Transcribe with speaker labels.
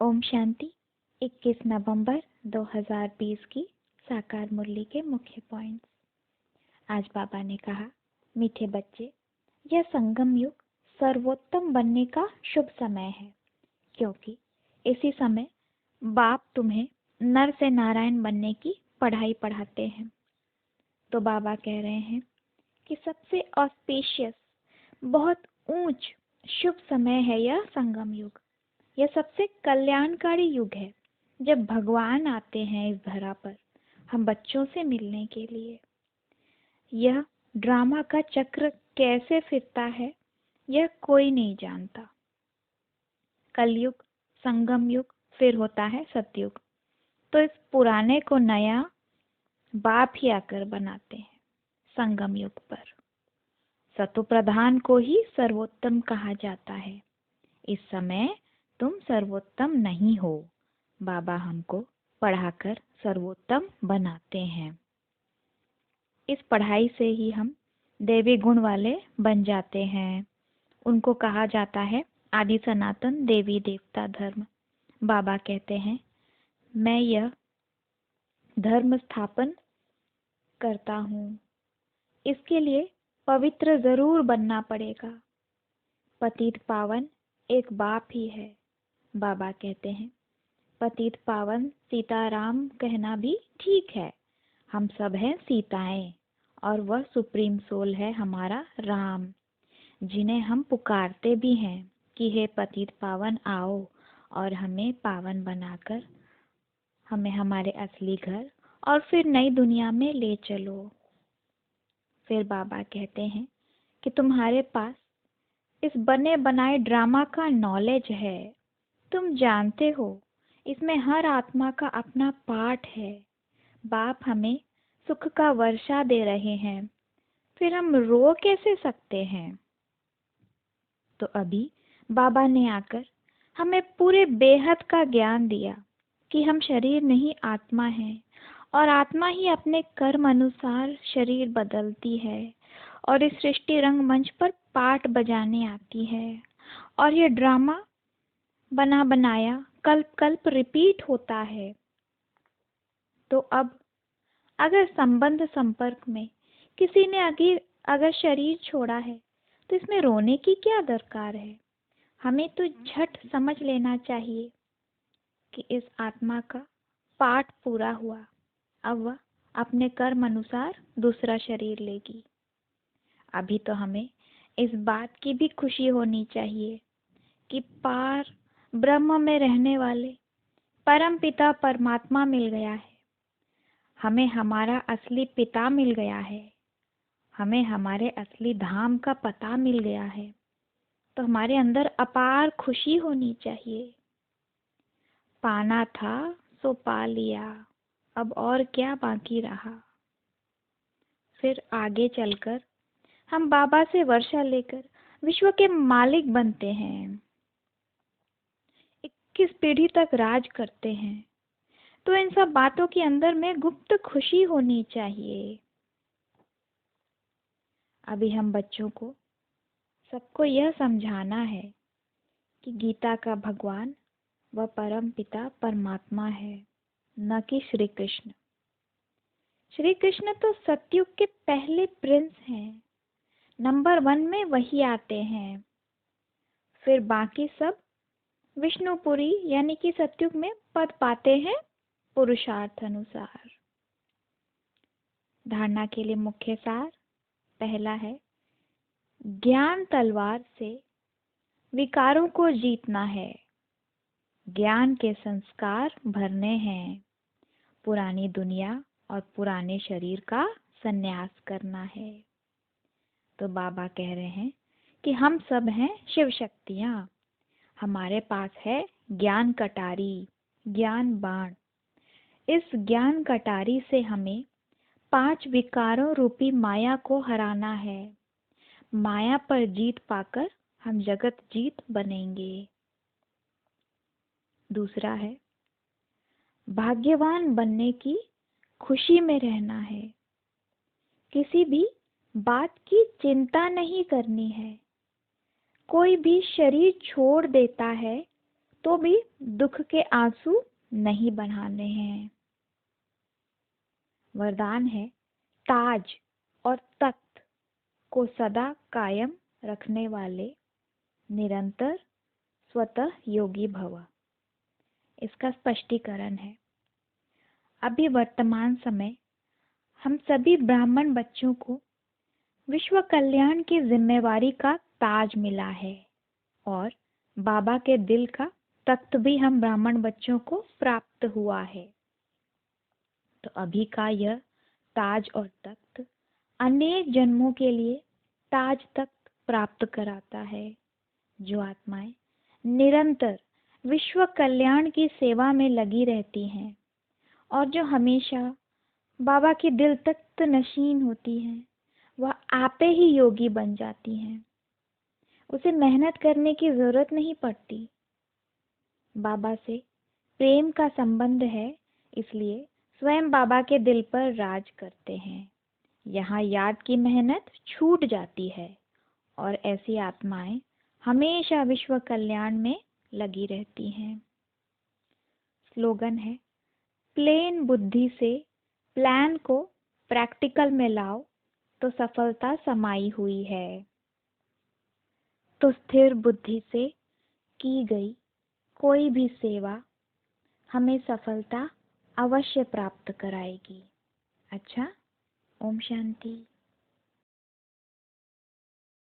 Speaker 1: ओम शांति। 21 नवंबर 2020 की साकार मुरली के मुख्य पॉइंट्स। आज बाबा ने कहा, मीठे बच्चे, यह संगम युग सर्वोत्तम बनने का शुभ समय है, क्योंकि इसी समय बाप तुम्हें नर से नारायण बनने की पढ़ाई पढ़ाते हैं। तो बाबा कह रहे हैं कि सबसे ऑस्पिशियस, बहुत ऊंच शुभ समय है यह संगम युग। यह सबसे कल्याणकारी युग है जब भगवान आते हैं इस धरा पर हम बच्चों से मिलने के लिए। यह ड्रामा का चक्र कैसे फिरता है यह कोई नहीं जानता। कलयुग, संगम युग, फिर होता है सतयुग। तो इस पुराने को नया बाप ही आकर बनाते हैं संगम युग पर। सतो प्रधान को ही सर्वोत्तम कहा जाता है। इस समय तुम सर्वोत्तम नहीं हो, बाबा हमको पढ़ाकर सर्वोत्तम बनाते हैं। इस पढ़ाई से ही हम देवी गुण वाले बन जाते हैं। उनको कहा जाता है आदि सनातन देवी देवता धर्म। बाबा कहते हैं, मैं यह धर्म स्थापन करता हूँ। इसके लिए पवित्र जरूर बनना पड़ेगा। पतित पावन एक बाप ही है। बाबा कहते हैं, पतित पावन सीताराम कहना भी ठीक है। हम सब हैं सीताएं और वह सुप्रीम सोल है हमारा राम, जिन्हें हम पुकारते भी हैं कि हे पतित पावन आओ और हमें पावन बनाकर हमें हमारे असली घर और फिर नई दुनिया में ले चलो। फिर बाबा कहते हैं कि तुम्हारे पास इस बने बनाए ड्रामा का नॉलेज है। तुम जानते हो इसमें हर आत्मा का अपना पार्ट है। बाप हमें सुख का वर्षा दे रहे हैं, फिर हम रो कैसे सकते हैं। तो अभी बाबा ने आकर हमें पूरे बेहद का ज्ञान दिया कि हम शरीर नहीं आत्मा हैं, और आत्मा ही अपने कर्म अनुसार शरीर बदलती है और इस सृष्टि रंगमंच पर पार्ट बजाने आती है। और ये ड्रामा बना बनाया कल्प कल्प रिपीट होता है। तो अब अगर संबंध संपर्क में किसी ने अगर शरीर छोड़ा है तो इसमें रोने की क्या दरकार है। हमें तो झट समझ लेना चाहिए कि इस आत्मा का पाठ पूरा हुआ, अब वह अपने कर्म अनुसार दूसरा शरीर लेगी। अभी तो हमें इस बात की भी खुशी होनी चाहिए कि पार ब्रह्म में रहने वाले परम पिता परमात्मा मिल गया है। हमें हमारा असली पिता मिल गया है। हमें हमारे असली धाम का पता मिल गया है। तो हमारे अंदर अपार खुशी होनी चाहिए। पाना था सो पा लिया, अब और क्या बाकी रहा। फिर आगे चलकर हम बाबा से वर्षा लेकर विश्व के मालिक बनते हैं, 21 पीढ़ी तक राज करते हैं। तो इन सब बातों के अंदर में गुप्त खुशी होनी चाहिए। अभी हम बच्चों को सबको यह समझाना है कि गीता का भगवान वह परम पिता परमात्मा है, न कि श्री कृष्ण। श्री कृष्ण तो सतयुग के पहले प्रिंस हैं, नंबर 1 में वही आते हैं। फिर बाकी सब विष्णुपुरी यानी कि सतयुग में पद पाते हैं पुरुषार्थ अनुसार। धारणा के लिए मुख्य सार पहला है, ज्ञान तलवार से विकारों को जीतना है। ज्ञान के संस्कार भरने हैं। पुरानी दुनिया और पुराने शरीर का संन्यास करना है। तो बाबा कह रहे हैं कि हम सब हैं शिव शक्तियाँ। हमारे पास है ज्ञान कटारी, ज्ञान बाण। इस ज्ञान कटारी से हमें 5 विकारों रूपी माया को हराना है। माया पर जीत पाकर हम जगत जीत बनेंगे। दूसरा है, भाग्यवान बनने की खुशी में रहना है। किसी भी बात की चिंता नहीं करनी है। कोई भी शरीर छोड़ देता है तो भी दुख के आंसू नहीं बहाने हैं। वरदान है, ताज और तख्त को सदा कायम रखने वाले निरंतर स्वतः योगी भव। इसका स्पष्टीकरण है, अभी वर्तमान समय हम सभी ब्राह्मण बच्चों को विश्व कल्याण की जिम्मेवारी का ताज मिला है और बाबा के दिल का तख्त भी हम ब्राह्मण बच्चों को प्राप्त हुआ है। तो अभी का यह ताज और तख्त अनेक जन्मों के लिए ताज तख्त प्राप्त कराता है। जो आत्माएं निरंतर विश्व कल्याण की सेवा में लगी रहती हैं और जो हमेशा बाबा की दिल तख्त नशीन होती हैं, वह आपे ही योगी बन जाती हैं। उसे मेहनत करने की जरूरत नहीं पड़ती। बाबा से प्रेम का संबंध है, इसलिए स्वयं बाबा के दिल पर राज करते हैं। यहाँ याद की मेहनत छूट जाती है और ऐसी आत्माएं हमेशा विश्व कल्याण में लगी रहती हैं। स्लोगन है, प्लेन बुद्धि से प्लान को प्रैक्टिकल में लाओ तो सफलता समाई हुई है। तो स्थिर बुद्धि से की गई कोई भी सेवा हमें सफलता अवश्य प्राप्त कराएगी। अच्छा, ओम शांति।